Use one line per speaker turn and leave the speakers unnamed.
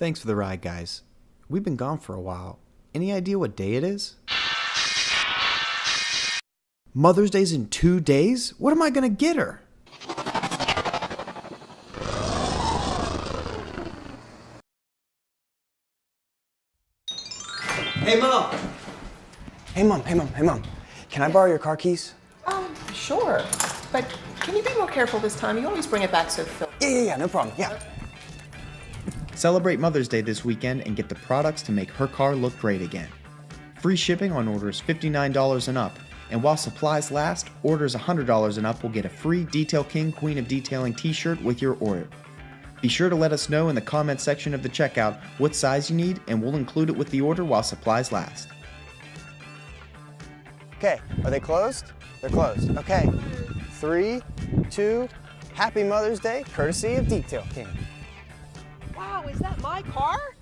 Thanks for the ride, guys. We've been gone for a while. Any idea what day it is? Mother's Day's in 2 days? What am I gonna get her? Hey, Mom! Hey, Mom. Can I borrow your car keys?
Sure. But can you be more careful this time? You always bring it back so filthy.
Yeah, no problem. Yeah. Celebrate Mother's Day this weekend and get the products to make her car look great again. Free shipping on orders $59 and up. And while supplies last, orders $100 and up will get a free Detail King Queen of Detailing t-shirt with your order. Be sure to let us know in the comments section of the checkout what size you need, and we'll include it with the order while supplies last.
Okay, are they closed? They're closed. Okay, 3, 2, Happy Mother's Day, courtesy of Detail King.
Wow, is that my car?